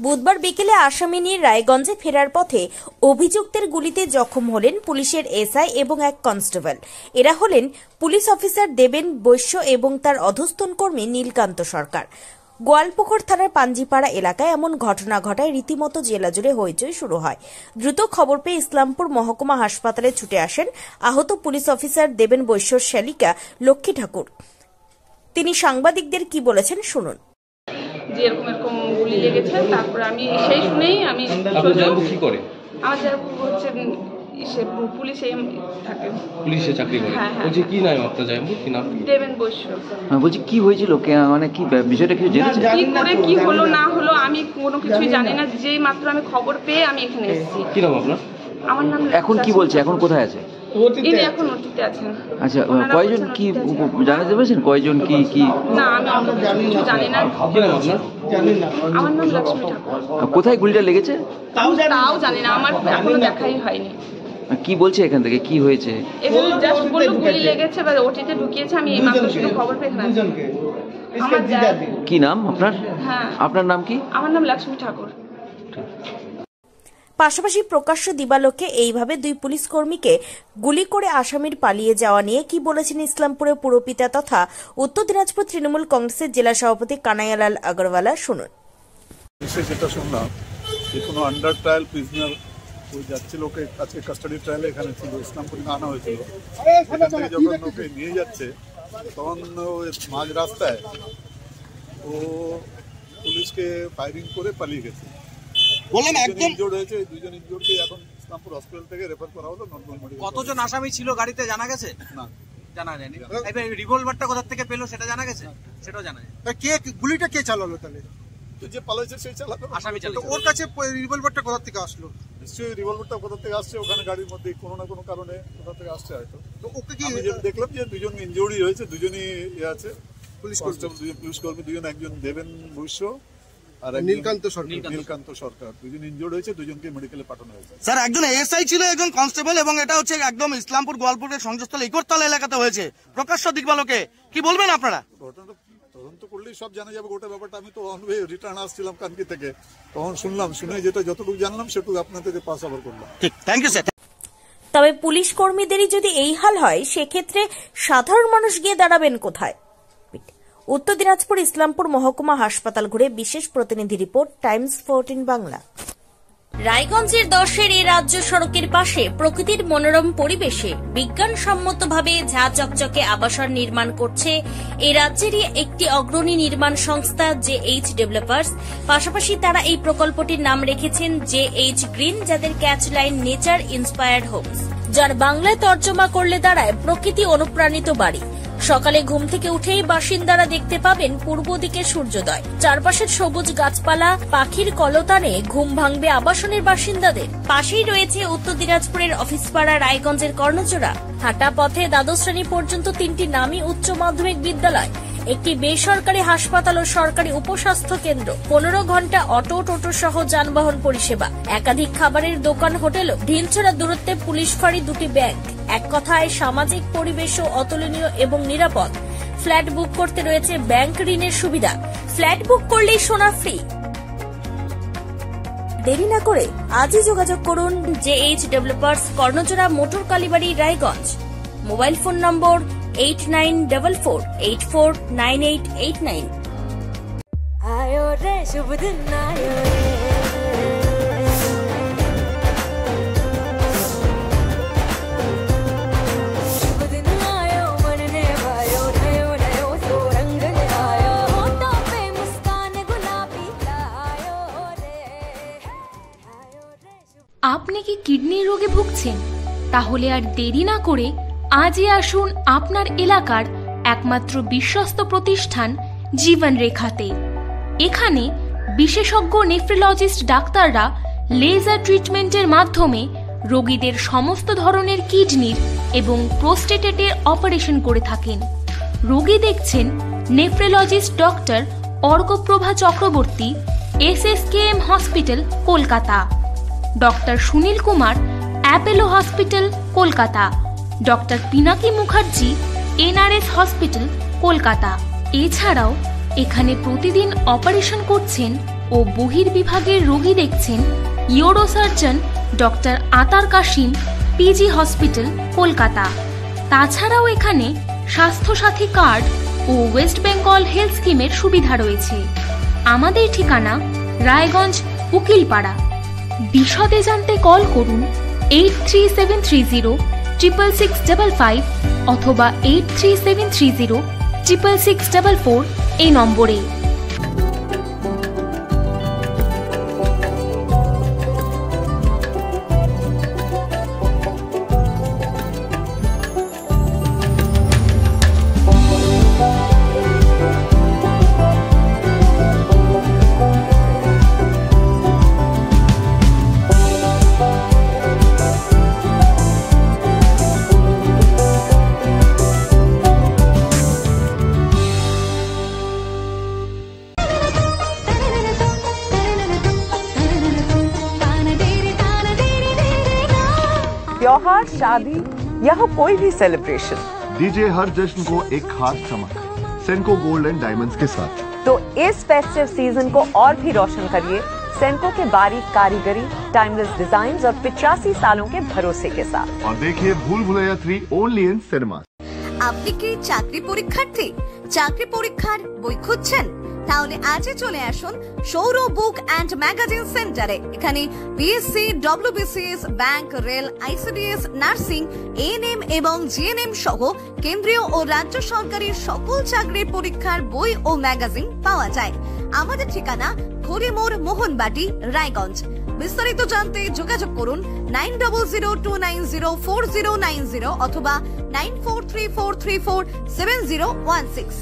বুধবার বিকেলে আসামি নিয়ে রায়গঞ্জে ফেরার পথে অভিযুক্তের গুলিতে জখম হলেন পুলিশের এসআই এবং এক কনস্টেবল। এরা হলেন পুলিশ অফিসার দেবেন বৈশ্য এবং তার অধস্তন কর্মী নীলকান্ত সরকার। গোয়ালপুকুর থানার পাঞ্জিপাড়া এলাকায় এমন ঘটনা ঘটায় রীতিমতো জেলা জুড়ে হইচই শুরু হয়। দ্রুত খবর পেয়ে ইসলামপুর মহকুমা হাসপাতালে ছুটে আসেন আহত পুলিশ অফিসার দেবেন বৈশ্যর শ্যালিকা লক্ষ্মী ঠাকুর। তিনি সাংবাদিকদের কি বলেছেন শুনুন। যে এরকম গুলি লেগেছে, তারপরে আমি সেই শুনেই আমি কি করে আমার জায়গা হচ্ছে সে পুলিশে থাকে, পুলিশে চাকরি করে। বলছি কি নাম আপনার জায়গা, কি নাম? দেবেন বৈশ্য। বলছি কি হয়েছিল, মানে কি বিষয়টা কিছু জেনেছেন? কি করে কি হলো না হলো আমি কোনো কিছুই জানি না, যেই মাত্র আমি খবর পেয়ে আমি এখানে এসেছি। কি নাম আপনার? আমার নাম। এখন কি বলছে, এখন কোথায় আছে? ইনি এখন ওটিতে আছেন। আচ্ছা, কয়জন কি জানাতে পেরেছেন, কয়জন কি কি? না, আমি অত কিছু জানি না। কি নাম আপনার? আমার নাম লক্ষ্মী ঠাকুর। কোথায় গুলিটা লেগেছে তাও জানি না, আমার এখনো দেখাই হয়নি। কি বলছে এখান থেকে, কি হয়েছে? এখানে জাস্ট বললো গুলি লেগেছে বা ওটিতে ঢুকিয়েছে, আমি এই মাত্র শুধু খবর পেয়ে এখানে আছি। আমার কি নাম আপনার? হ্যাঁ, আপনার নাম কি? আমার নাম লক্ষ্মী ঠাকুর। পাশাপাশি প্রকাশ্য দিবালোকে এইভাবে দুই পুলিশ কর্মীকে গুলি করে আসামির পালিয়ে যাওয়া নিয়ে কি বলেছেন ইসলামপুরের পুরপিতা তথা উত্তর দিনাজপুর তৃণমূল কংগ্রেসের জেলা সভাপতি কানাইয়ালাল আগরওয়ালা শুনুন। যেটা শুনলাম যে কোনো আন্ডার ট্রায়াল প্রিজনার ওই যাচ্ছিল, ওকে আজকে কাস্টাডি ট্রায়ালে এখানে ছিল, ইসলামপুরে আনা হয়েছিল। এখান থেকে যখন ওকে নিয়ে যাচ্ছে তখন মাঝ রাস্তায় ও পুলিশকে ফায়ারিং করে পালিয়ে গেছে। ইনজোর্ড হয়েছে, দুইজন ইনজোর্ডকে এখন ইসলামপুর হসপিটাল থেকে রেফার করা হলো নর্মাল মেডিকেল। কতজন আসামি ছিল গাড়িতে জানা গেছে? না, জানা যায়নি। রিভলভারটা কোথা থেকে পেলো সেটা জানা গেছে? সেটাও জানা যায়। কে গুলিটা কে চালালো তাহলে? যে পালাইছে সেই চালালো, আসামি চালালো। ওর কাছে রিভলভারটা কোথা থেকে আসলো? নিশ্চয়ই রিভলভারটা কোথা থেকে আসছে, ওখানে গাড়ির মধ্যে কোনো না কোনো কারণে কোথা থেকে আসছে হয়তো। তো ওকে কি আমি যেটা দেখলাম যে দুজন ইনজুরি হয়েছে, দুজনই আছে পুলিশ কনস্টেবল, দুজন পুলিশ কর্মী, দুজন, একজন দেবেন বৈশ্য আর নীলকান্ত সরকার, দুজন ইনজুর্ড হয়েছে, দুজনকে মেডিকেলে পাঠানো হয়েছে। স্যার, একজন এসআই ছিল, একজন কনস্টেবল, এবং এটা হচ্ছে একদম ইসলামপুর গোয়ালপুরের সংযোগস্থল ইকরতলা এলাকাতে হয়েছে। প্রকাশ্য দিকবালোকে কি বলবেন আপনারা? ঘটনাটা তদন্ত করলেই সব জানা যাবে গোটা ব্যাপারটা। আমি তো অন ওয়ে রিটার্ন আসছিলাম কানকি থেকে, তখন শুনলাম, শুনে যেটা যতটুকু জানলাম সেটুকু আপনাদেরকে পাস আবার করলাম। ঠিক, থ্যাংক ইউ স্যার। তবে পুলিশ কর্মীদেরই যদি এই হাল হয়, সেক্ষেত্রে সাধারণ মানুষ গিয়ে দাঁড়াবেন কোথায়? উত্তর দিনাজপুর ইসলামপুর মহকুমা হাসপাতাল ঘুরে বিশেষ প্রতিনিধি রিপোর্ট, টাইমস 14 বাংলা। রায়গঞ্জের 10-এর এই রাজ্য সড়কের পাশে প্রকৃতির মনোরম পরিবেশে বিজ্ঞানসম্মতভাবে ঝা চকচকে আবাসন নির্মাণ করছে এই রাজ্যেরই একটি অগ্রণী নির্মাণ সংস্থা JH ডেভেলপার্স। পাশাপাশি তারা এই প্রকল্পটির নাম রেখেছেন JH গ্রিন, যাদের catch line nature inspired homes, যার বাংলায় তর্জমা করলে দাঁড়ায় প্রকৃতি অনুপ্রাণিত বাড়ি। সকালে ঘুম থেকে উঠেই বাসিন্দারা দেখতে পাবেন পূর্ব দিকে সূর্যোদয়, চারপাশের সবুজ গাছপালা, পাখির কলতানে ঘুম ভাঙবে আবাসনের বাসিন্দাদের। পাশেই রয়েছে উত্তর দিনাজপুরের অফিসপাড়া রায়গঞ্জের কর্ণচূড়া। হাঁটা পথে দ্বাদশ শ্রেণী পর্যন্ত 3টি নামী উচ্চ মাধ্যমিক বিদ্যালয়, একটি বেসরকারি হাসপাতাল ও সরকারি উপস্বাস্থ্য কেন্দ্র, 15 ঘন্টা অটো টোটো সহ যানবাহন পরিষেবা, একাধিক খাবারের দোকান, হোটেল, ঢিলছড়া দূরত্বে পুলিশ ফাঁড়ি, 2টি ব্যাংক। এক কথায় সামাজিক পরিবেশও অতুলনীয় এবং নিরাপদ। ফ্ল্যাট বুক করতে রয়েছে ব্যাংক ঋণের সুবিধা, ফ্ল্যাট বুক করলেই সোনা ফ্রি। দেরি না করে আজই যোগাযোগ করুন JH developers, Karnachura, motor Kalibari, Raiganj. Mobile phone number 8944849889। आयो रे शुभ दिन आयो रे, शुभ दिन आयो मन ने भायो, नयो नयो सो रंग ले आयो, होठों पे मुस्कान गुलाबी आयो रे, आयो रे। আপনি কি কিডনি রোগে ভুগছেন? তাহলে আর দেরি না করে আজই আসুন আপনার এলাকার একমাত্র বিশ্বস্ত প্রতিষ্ঠান জীবন রেখাতে। এখানে বিশেষজ্ঞ নেফ্রোলজিস্ট ডাক্তাররা লেজার ট্রিটমেন্টের মাধ্যমে রোগীদের সমস্ত ধরনের কিডনির এবং প্রোস্টেটের অপারেশন করে থাকেন। রোগী দেখছেন nephrologist doctor Arkaprava Chakraborty, SSKM hospital, Kolkata; doctor Sunil Kumar, Apollo hospital, Kolkata; doctor Pinaki Mukherjee, NRS hospital, Kolkata. এছাড়াও এখানে প্রতিদিন অপারেশন করছেন ও বহির্বিভাগের রোগী দেখছেন ইউরোসার্জন ডক্টর আতার কাশিম, পিজি হসপিটাল, কলকাতা। তাছাড়াও এখানে স্বাস্থ্যসাথী কার্ড ও ওয়েস্ট বেঙ্গল হেলথ স্কিমের সুবিধা রয়েছে। আমাদের ঠিকানা রায়গঞ্জ, উকিলপাড়া। বিশদে জানতে কল করুন 8373066655 অথবা 8373066644 এই নম্বরে। त्योहार, शादी या हो कोई भी सेलिब्रेशन, दीजिए हर जश्न को एक खास चमक सेंको गोल्ड एंड डायमंड्स के साथ। तो इस फेस्टिव सीजन को और भी रोशन करिए सेंको के बारीक कारीगरी, टाइमलेस डिजाइन्स और 85 सालों के भरोसे के साथ। और देखिए भूल भुलैया 3 ओनली इन सिनेमा। আপনি কি চাকরি পরীক্ষার্থী? চাকরি পরীক্ষার বই খুঁজছেন? তাহলে আজই চলে আসুন সৌর বুক অ্যান্ড ম্যাগাজিন সেন্টারে। এখানে BSc, WBCS, bank, rail, ICDS, nursing, ANM এবং জিএনএম সহ কেন্দ্রীয় ও রাজ্য সরকারের সকল চাকরির পরীক্ষার বই ও ম্যাগাজিন পাওয়া যায়। আমাদের ঠিকানা খড়িমোড়, মোহনবাটি, রায়গঞ্জ। বিস্তারিত জানতে যোগাযোগ করুন 9002904090 অথবা 9434347016।